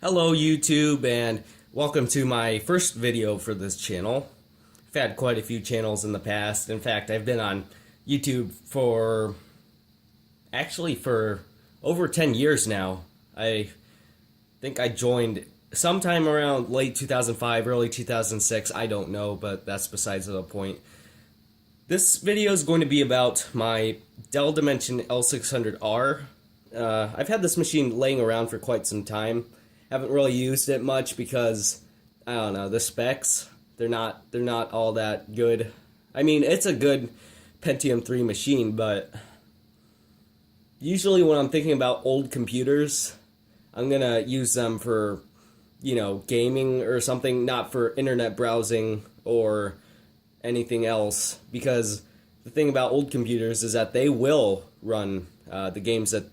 Hello YouTube, and welcome to my first video for this channel. I've had quite a few channels in the past. In fact, I've been on YouTube for over 10 years now. I think I joined sometime around late 2005, early 2006. I don't know, but that's besides the point. This video is going to be about my Dell Dimension L600R. I've had this machine laying around for quite some time. Haven't really used it much because, I don't know, the specs, they're not all that good. I mean, it's a good Pentium 3 machine, but usually when I'm thinking about old computers, I'm gonna use them for, gaming or something, not for internet browsing or anything else, because the thing about old computers is that they will run the games that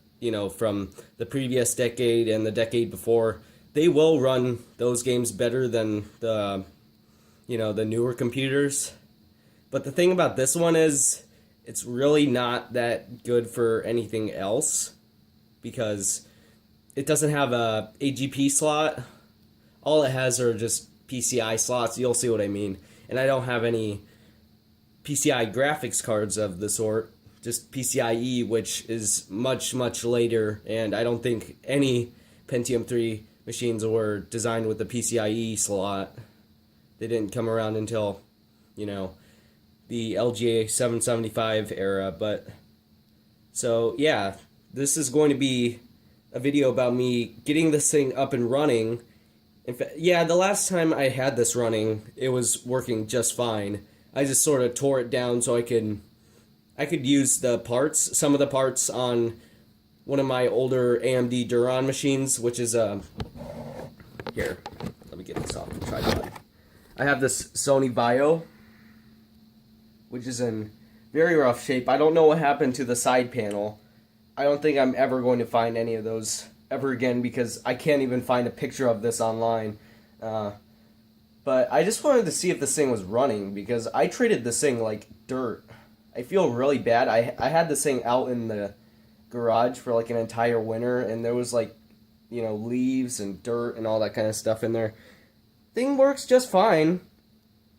from the previous decade and the decade before. They will run those games better than the the newer computers. But the thing about this one is it's really not that good for anything else because it doesn't have a AGP slot. All it has are just PCI slots. You'll see what I mean. And I don't have any PCI graphics cards of the sort. Just PCIe, which is much later, and I don't think any Pentium 3 machines were designed with the PCIe slot. They didn't come around until, the LGA 775 era. But so yeah, this is going to be a video about me getting this thing up and running. In fact, yeah, the last time I had this running, it was working just fine. I just sort of tore it down so I could use the parts, some of the parts on one of my older AMD Duron machines, which is here, let me get this off the tripod. I have this Sony Vaio, which is in very rough shape. I don't know what happened to the side panel. I don't think I'm ever going to find any of those ever again because I can't even find a picture of this online. But I just wanted to see if this thing was running because I treated this thing like dirt. I feel really bad. I had this thing out in the garage for like an entire winter, and there was like, leaves and dirt and all that kind of stuff in there. Thing works just fine.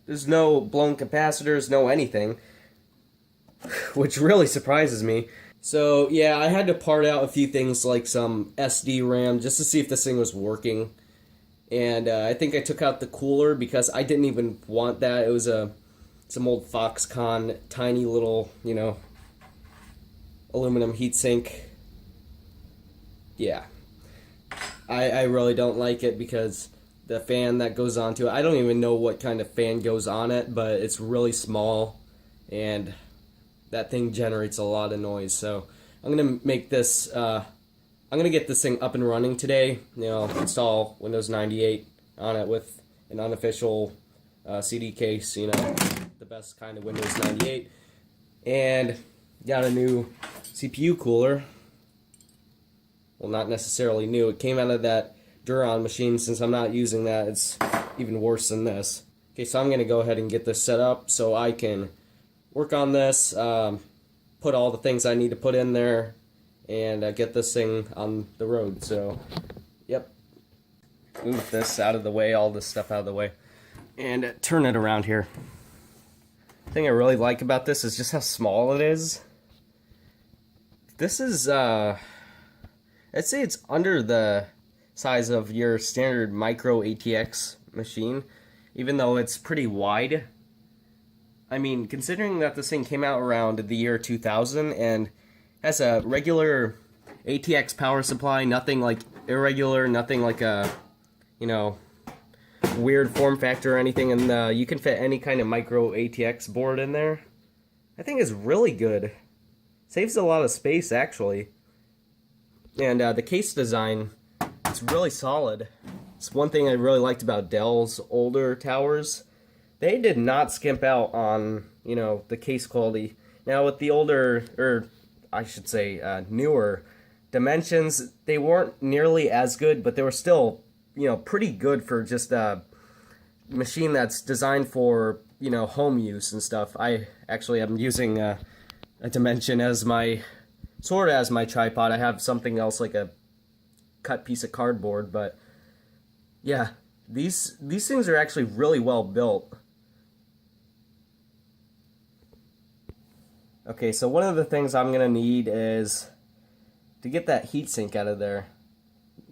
There's no blown capacitors, no anything, which really surprises me. So yeah, I had to part out a few things like some SD RAM just to see if this thing was working. And I think I took out the cooler because I didn't even want that. It was some old Foxconn, tiny little, aluminum heatsink. Yeah. I really don't like it because the fan that goes onto it, I don't even know what kind of fan goes on it, but it's really small, and that thing generates a lot of noise. So I'm going to make this, I'm going to get this thing up and running today. Install Windows 98 on it with an unofficial CD case, the best kind of Windows 98, and got a new CPU cooler. Well, not necessarily new. It came out of that Duron machine. Since I'm not using that, it's even worse than this. Okay, so I'm going to go ahead and get this set up so I can work on this, put all the things I need to put in there, and get this thing on the road. So, yep. Move this out of the way, all this stuff out of the way, and turn it around here. The thing I really like about this is just how small it is. This is, I'd say it's under the size of your standard micro ATX machine, even though it's pretty wide. I mean, considering that this thing came out around the year 2000 and has a regular ATX power supply, nothing like irregular, nothing like a, weird form factor or anything, and you can fit any kind of micro ATX board in there. I think it's really good. Saves a lot of space, actually. And the case design, it's really solid. It's one thing I really liked about Dell's older towers. They did not skimp out on, the case quality. Now with the older, or I should say newer Dimensions, they weren't nearly as good, but they were still, pretty good for just a machine that's designed for, home use and stuff. I actually am using a Dimension as my tripod. I have something else like a cut piece of cardboard, but Yeah, these things are actually really well built. Okay, so one of the things I'm gonna need is to get that heatsink out of there.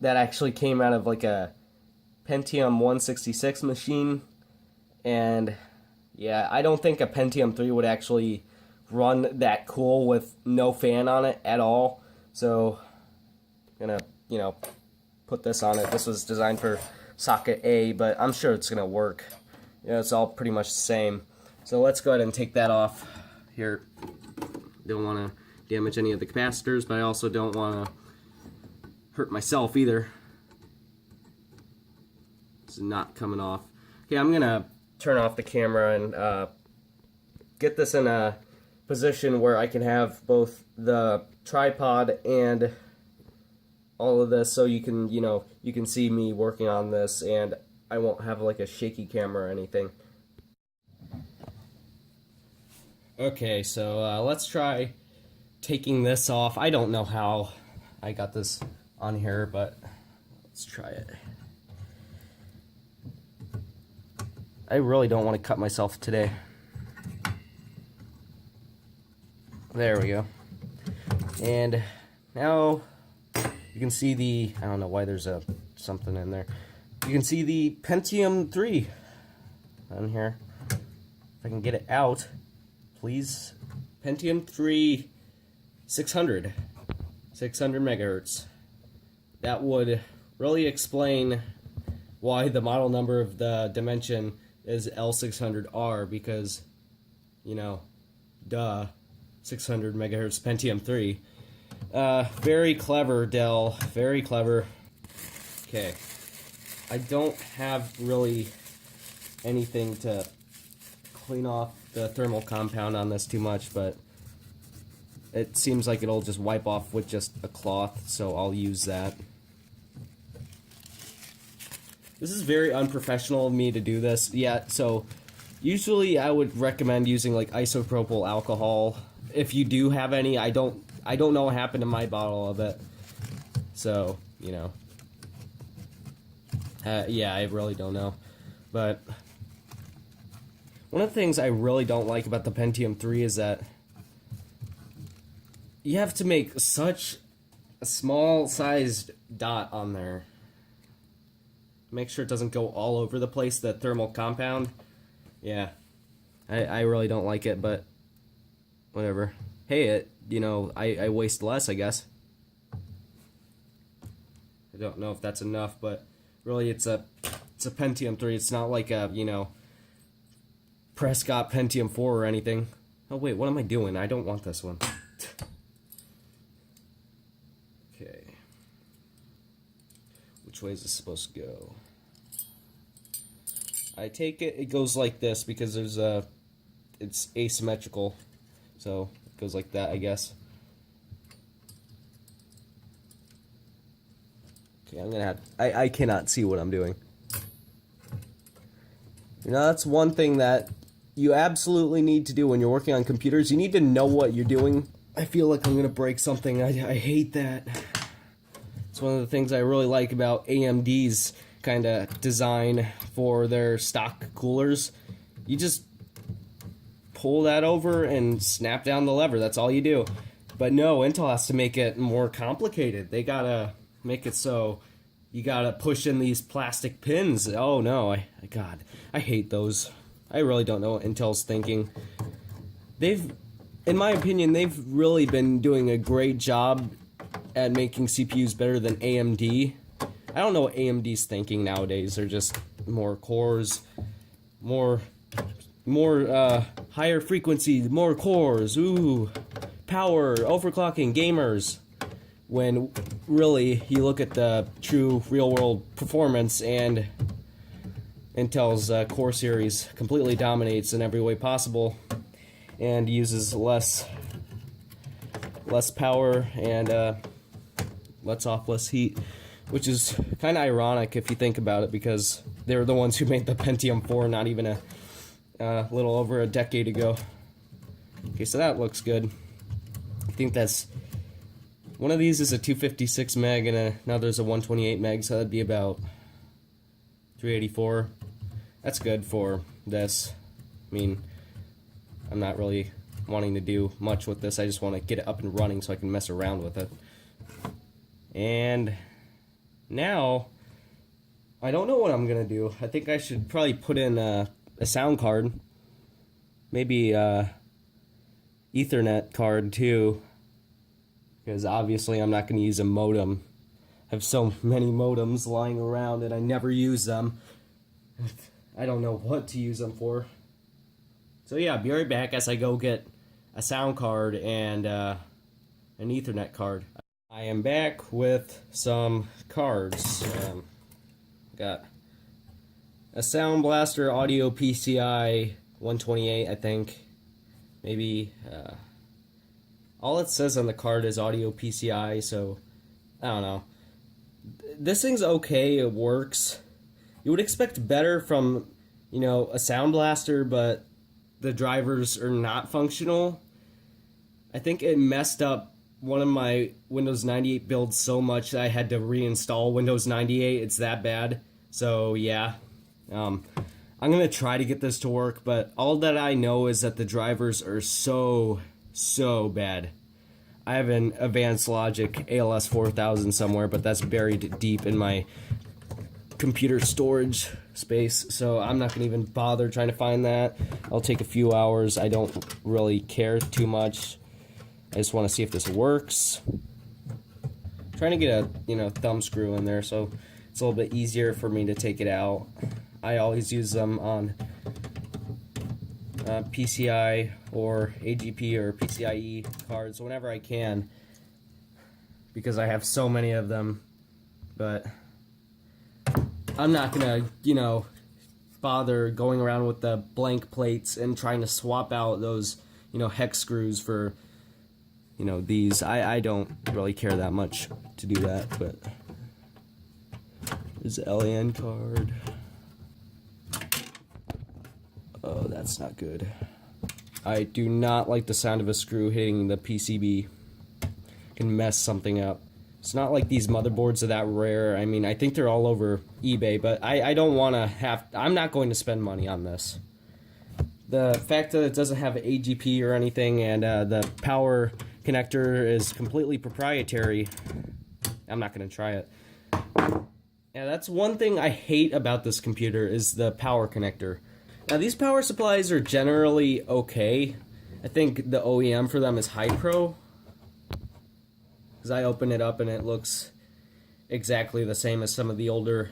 That actually came out of like a Pentium 166 machine, and yeah, I don't think a Pentium 3 would actually run that cool with no fan on it at all. So I'm gonna, put this on it. This was designed for socket A, but I'm sure it's gonna work. It's all pretty much the same. So let's go ahead and take that off here. Don't want to damage any of the capacitors, but I also don't want to hurt myself either. This is not coming off. Okay, I'm gonna turn off the camera and get this in a position where I can have both the tripod and all of this, so you can see me working on this, and I won't have like a shaky camera or anything. Okay, so let's try taking this off. I don't know how I got this on here, but let's try it. I really don't want to cut myself today. There we go. And now you can see the, I don't know why there's something in there. You can see the Pentium 3 on here. If I can get it out, please. Pentium 3 600 megahertz. That would really explain why the model number of the Dimension is L600R, because, duh, 600 megahertz Pentium 3. Very clever, Dell. Very clever. Okay. I don't have really anything to clean off the thermal compound on this too much, but it seems like it'll just wipe off with just a cloth, so I'll use that. This is very unprofessional of me to do this. Yeah, so usually I would recommend using like isopropyl alcohol. If you do have any, I don't know what happened to my bottle of it. So, yeah, I really don't know. But one of the things I really don't like about the Pentium 3 is that you have to make such a small sized dot on there. Make sure it doesn't go all over the place, the thermal compound. Yeah, I really don't like it, but whatever. Hey, I waste less, I guess. I don't know if that's enough, but really it's a Pentium 3. It's not like a, Prescott Pentium 4 or anything. Oh wait, what am I doing? I don't want this one. Okay. Which way is this supposed to go? I take it goes like this because it's asymmetrical. So it goes like that, I guess. Okay, I'm gonna have, I cannot see what I'm doing. That's one thing that you absolutely need to do when you're working on computers. You need to know what you're doing. I feel like I'm gonna break something. I hate that. It's one of the things I really like about AMD's kind of design for their stock coolers. You just pull that over and snap down the lever. That's all you do. But no, Intel has to make it more complicated. They gotta make it so you gotta push in these plastic pins. Oh no, God, I hate those. I really don't know what Intel's thinking. In my opinion, they've really been doing a great job at making CPUs better than AMD. I don't know what AMD's thinking nowadays. They're just more cores, more higher frequency, more cores, ooh, power, overclocking, gamers. When really, you look at the true real-world performance, and Intel's Core series completely dominates in every way possible, and uses less power and lets off less heat, which is kind of ironic if you think about it, because they were the ones who made the Pentium 4 not even a little over a decade ago. Okay, so that looks good. I think that's, one of these is a 256 meg and another's a 128 meg, so that'd be about 384. That's good for this. I mean, I'm not really wanting to do much with this. I just want to get it up and running so I can mess around with it. And now, I don't know what I'm going to do. I think I should probably put in a sound card. Maybe a Ethernet card too. Because obviously I'm not going to use a modem. I have so many modems lying around and I never use them. I don't know what to use them for. So yeah, be right back as I go get a sound card and an Ethernet card. I am back with some cards. Got a Sound Blaster Audio PCI 128, I think. Maybe. All it says on the card is Audio PCI, so I don't know. This thing's okay, it works. You would expect better from, you know, a Sound Blaster, but the drivers are not functional. I think it messed up one of my Windows 98 builds so much that I had to reinstall Windows 98. It's that bad. So yeah, I'm gonna try to get this to work, but all that I know is that the drivers are so bad. I have an Advanced Logic ALS 4000 somewhere, but that's buried deep in my computer storage space, so I'm not gonna even bother trying to find that. I'll take a few hours. I don't really care too much. I just want to see if this works. I'm trying to get a, you know, thumb screw in there so it's a little bit easier for me to take it out. I always use them on PCI or AGP or PCIe cards whenever I can because I have so many of them, but I'm not gonna, you know, bother going around with the blank plates and trying to swap out those, you know, hex screws for, you know, these. I don't really care that much to do that, but there's the LAN card. Oh, that's not good. I do not like the sound of a screw hitting the PCB. It can mess something up. It's not like these motherboards are that rare. I mean, I think they're all over eBay, but I don't want to have... I'm not going to spend money on this. The fact that it doesn't have AGP or anything and the power connector is completely proprietary, I'm not going to try it. Yeah, that's one thing I hate about this computer is the power connector. Now, these power supplies are generally okay. I think the OEM for them is Hypro. Because I open it up and it looks exactly the same as some of the older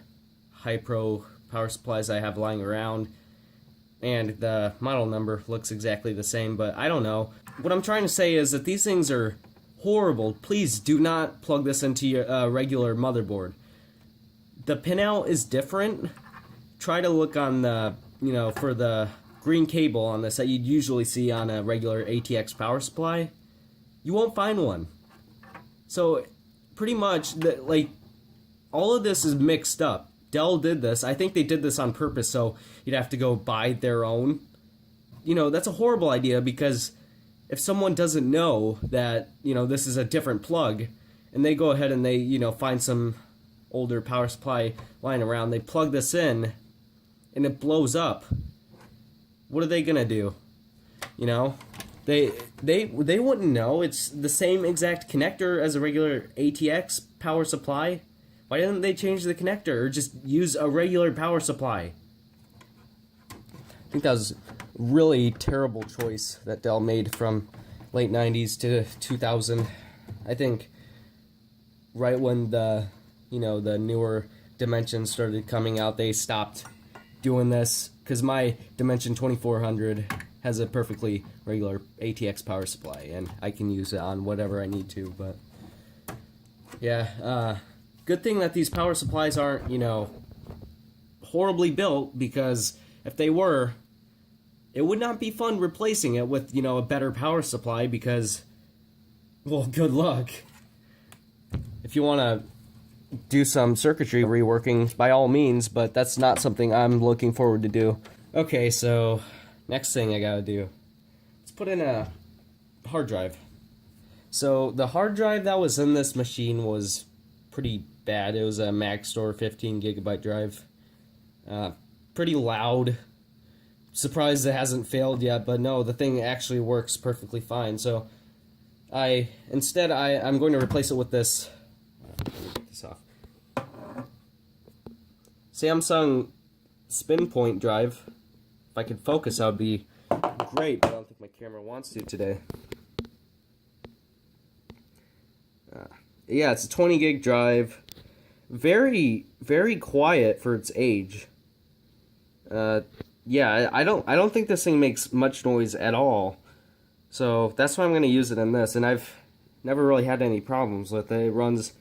Hypro power supplies I have lying around. And the model number looks exactly the same, but I don't know. What I'm trying to say is that these things are horrible. Please do not plug this into your regular motherboard. The pinout is different. Try to look on the, you know, for the green cable on this that you'd usually see on a regular ATX power supply. You won't find one. So, pretty much, like, all of this is mixed up. Dell did this. I think they did this on purpose, so you'd have to go buy their own. You know, that's a horrible idea because if someone doesn't know that, you know, this is a different plug, and they go ahead and they, you know, find some older power supply lying around, they plug this in, and it blows up. What are they gonna do? You know? They wouldn't know. It's the same exact connector as a regular ATX power supply. Why didn't they change the connector or just use a regular power supply? I think that was a really terrible choice that Dell made from late 90s to 2000. I think right when the, you know, the newer Dimensions started coming out, they stopped doing this because my Dimension 2400 has a perfectly regular ATX power supply, and I can use it on whatever I need to, but yeah, good thing that these power supplies aren't, you know, horribly built, because if they were, it would not be fun replacing it with, you know, a better power supply because, well, good luck. If you want to do some circuitry reworking, by all means, but that's not something I'm looking forward to do. Okay, so next thing I gotta do, let's put in a hard drive. So the hard drive that was in this machine was pretty bad. It was a Maxtor 15 gigabyte drive. Pretty loud. Surprised it hasn't failed yet, but no, the thing actually works perfectly fine. So I'm going to replace it with this. Get this off. Samsung spin point drive. If I could focus, that would be great, but I don't think my camera wants to today. Yeah, it's a 20 gig drive. Very, very quiet for its age. Yeah, I don't think this thing makes much noise at all. So that's why I'm going to use it in this, and I've never really had any problems with it. It runs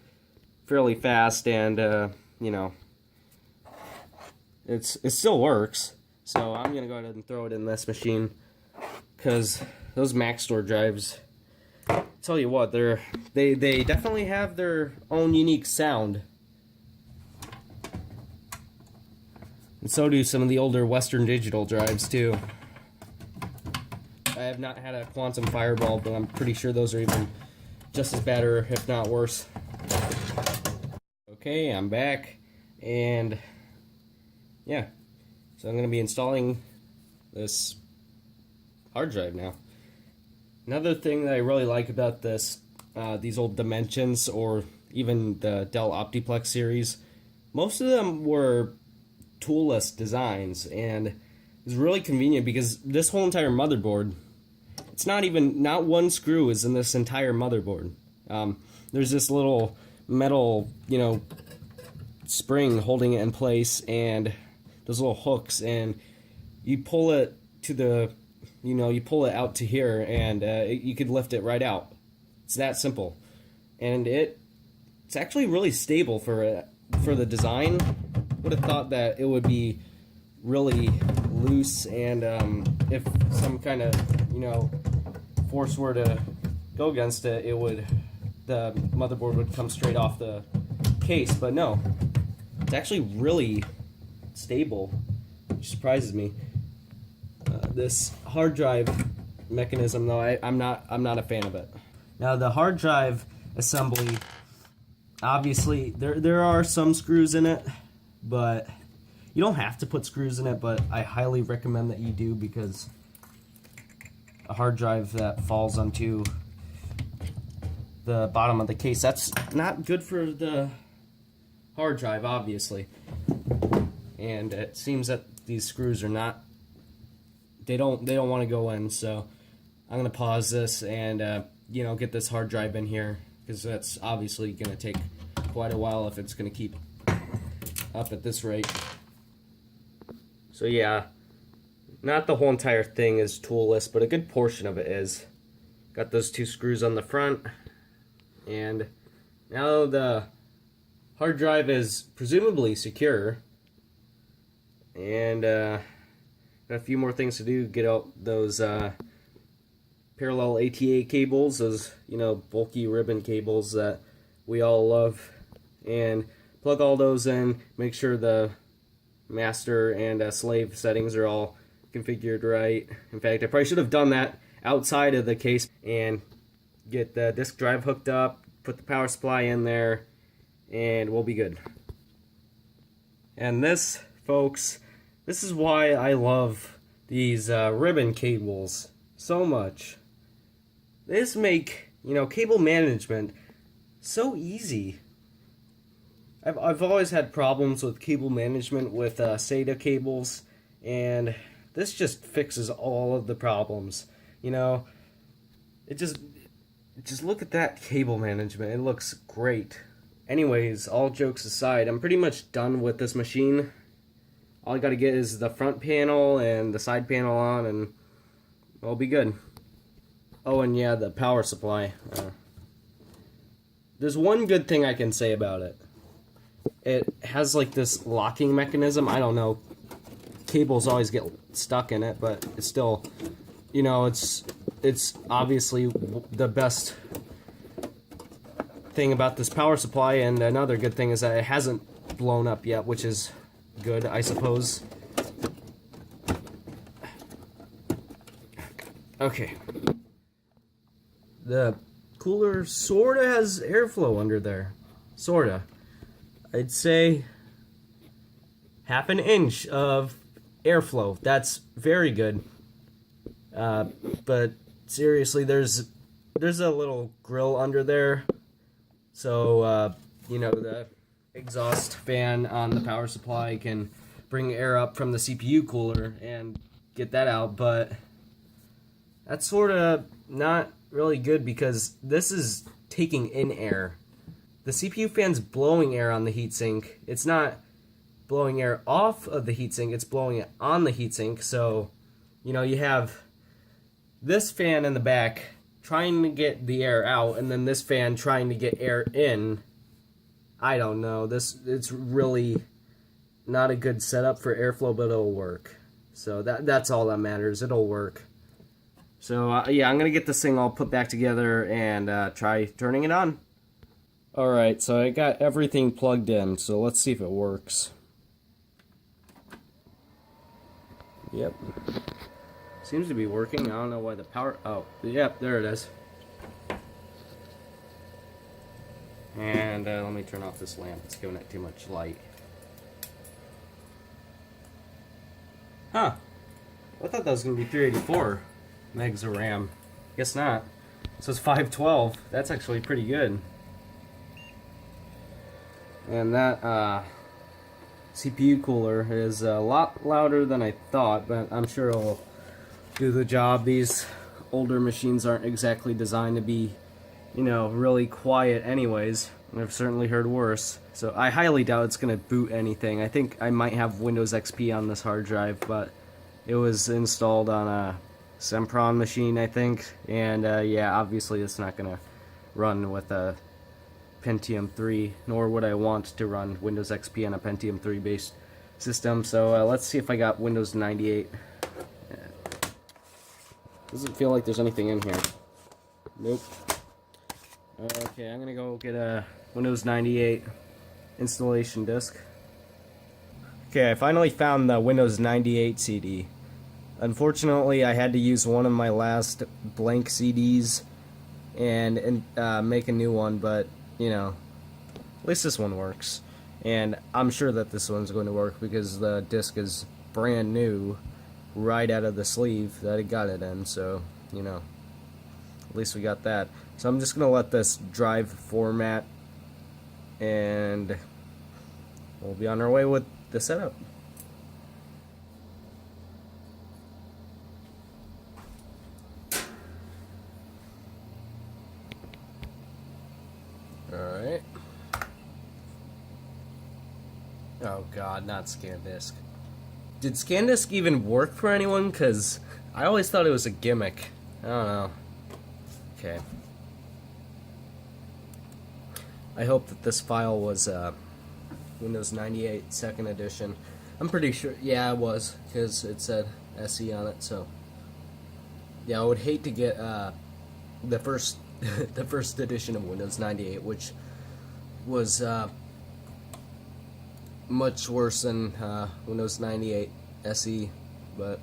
fairly fast, and you know, it still works. So I'm going to go ahead and throw it in this machine, because those Maxtor drives, tell you what, they definitely have their own unique sound. And so do some of the older Western Digital drives too. I have not had a Quantum Fireball, but I'm pretty sure those are even just as bad, or if not worse. Okay, I'm back, and yeah, so I'm going to be installing this hard drive now. Another thing that I really like about these old Dimensions, or even the Dell Optiplex series, most of them were toolless designs, and it's really convenient because this whole entire motherboard, it's not one screw is in this entire motherboard. There's this little metal, spring holding it in place, and those little hooks, and you pull it to the, you pull it out to here, and you could lift it right out. It's that simple, and it's actually really stable for the design. Would have thought that it would be really loose, and if some kind of force were to go against it, the motherboard would come straight off the case. But no, it's actually really stable, which surprises me. This hard drive mechanism, though, I'm not a fan of it. Now the hard drive assembly, obviously there are some screws in it, but you don't have to put screws in it, but I highly recommend that you do, because a hard drive that falls onto the bottom of the case, that's not good for the hard drive, obviously. And it seems that these screws are not, they don't want to go in, so I'm going to pause this and get this hard drive in here, because that's obviously going to take quite a while if it's going to keep up at this rate. So yeah, not the whole entire thing is toolless, but a good portion of it is. Got those two screws on the front, and now the hard drive is presumably secure, and got a few more things to do. Get out those parallel ATA cables, those bulky ribbon cables that we all love, and plug all those in, make sure the master and slave settings are all configured right. In fact, I probably should have done that outside of the case, and get the disk drive hooked up, put the power supply in there, and we'll be good. And this, folks, this is why I love these ribbon cables so much. These make, cable management so easy. I've always had problems with cable management with SATA cables, and this just fixes all of the problems. It just look at that cable management. It looks great. Anyways, all jokes aside, I'm pretty much done with this machine. All I gotta get is the front panel and the side panel on, and we'll be good. Oh, and yeah, the power supply. There's one good thing I can say about it. It has like this locking mechanism. I don't know, cables always get stuck in it, but it's still, it's obviously the best thing about this power supply. And another good thing is that it hasn't blown up yet, which is good, I suppose. Okay. The cooler sorta has airflow under there. Sorta. I'd say half an inch of airflow. That's very good. But seriously, there's a little grill under there, so you know, the exhaust fan on the power supply can bring air up from the CPU cooler and get that out. But that's sort of not really good because this is taking in air. The CPU fan's blowing air on the heatsink. It's not blowing air off of the heatsink, it's blowing it on the heatsink. So, you know, you have this fan in the back trying to get the air out, and then this fan trying to get air in. I don't know. It's really not a good setup for airflow, but it'll work. So that's all that matters. It'll work. So yeah, I'm gonna get this thing all put back together and try turning it on. Alright, so I got everything plugged in, so let's see if it works. Yep. Seems to be working. I don't know why the power... Oh, yep, there it is. And let me turn off this lamp. It's giving it too much light. Huh. I thought that was going to be 384 megs of RAM. Guess not. So it's 512. That's actually pretty good. And that CPU cooler is a lot louder than I thought, but I'm sure it'll do the job. These older machines aren't exactly designed to be, you know, really quiet anyways. I've certainly heard worse. So I highly doubt it's going to boot anything. I think I might have Windows XP on this hard drive, but it was installed on a Sempron machine, I think. And yeah, obviously it's not going to run with a Pentium 3, nor would I want to run Windows XP on a Pentium 3 based system. So let's see if I got Windows 98. Doesn't feel like there's anything in here. Nope. Okay, I'm gonna go get a Windows 98 installation disk. Okay, I finally found the Windows 98 CD. Unfortunately, I had to use one of my last blank CDs and make a new one, but you know, at least this one works. And I'm sure that this one's going to work because the disc is brand new right out of the sleeve that I got it in, so you know, at least we got that. So I'm just gonna let this drive format and we'll be on our way with the setup. Alright. Oh god, not ScanDisk. Did ScanDisk even work for anyone? Because I always thought it was a gimmick. I don't know. Okay. I hope that this file was Windows 98 2nd edition. I'm pretty sure, yeah, it was, because it said SE on it, so. Yeah, I would hate to get the first the first edition of Windows 98, which was much worse than Windows 98 SE, but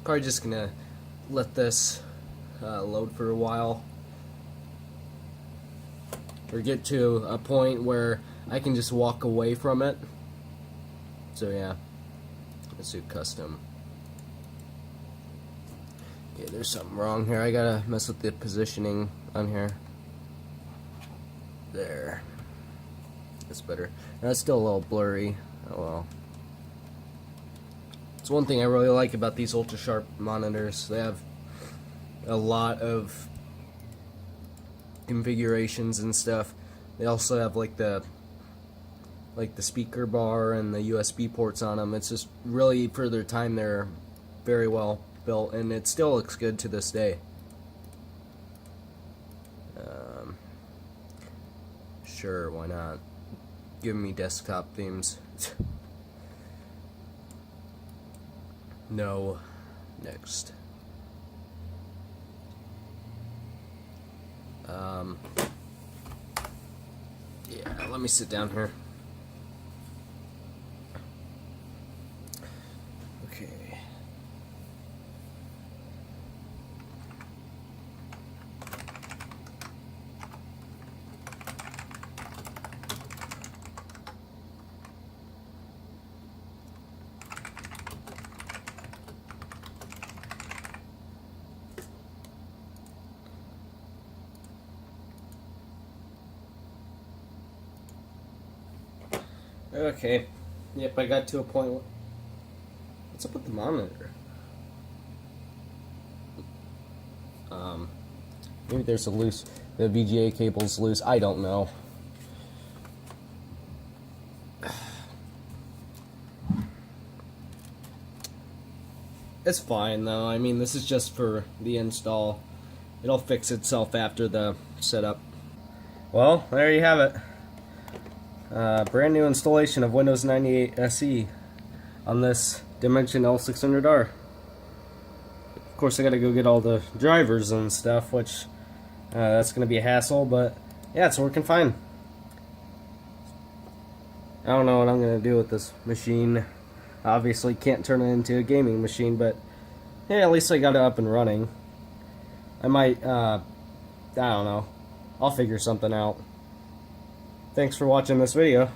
probably just gonna let this load for a while, or get to a point where I can just walk away from it. So yeah, let's do custom. Okay, there's something wrong here. I gotta mess with the positioning on here. There. That's better. That's still a little blurry. Oh well. It's one thing I really like about these ultra sharp monitors. They have a lot of configurations and stuff. They also have like the speaker bar and the USB ports on them. It's just really, for their time, they're very well built, and it still looks good to this day. Sure, why not? Give me desktop themes. No. Next. Yeah, let me sit down here. Okay. Okay. Yep, I got to a point. What's up with the monitor? Maybe there's the VGA cable's loose. I don't know. It's fine though. I mean, this is just for the install. It'll fix itself after the setup. Well, there you have it. Brand new installation of Windows 98 SE on this Dimension L600R. Of course, I gotta go get all the drivers and stuff, which that's gonna be a hassle, but yeah, it's working fine. I don't know what I'm gonna do with this machine. Obviously, can't turn it into a gaming machine, but yeah, at least I got it up and running. I might, I don't know. I'll figure something out. Thanks for watching this video.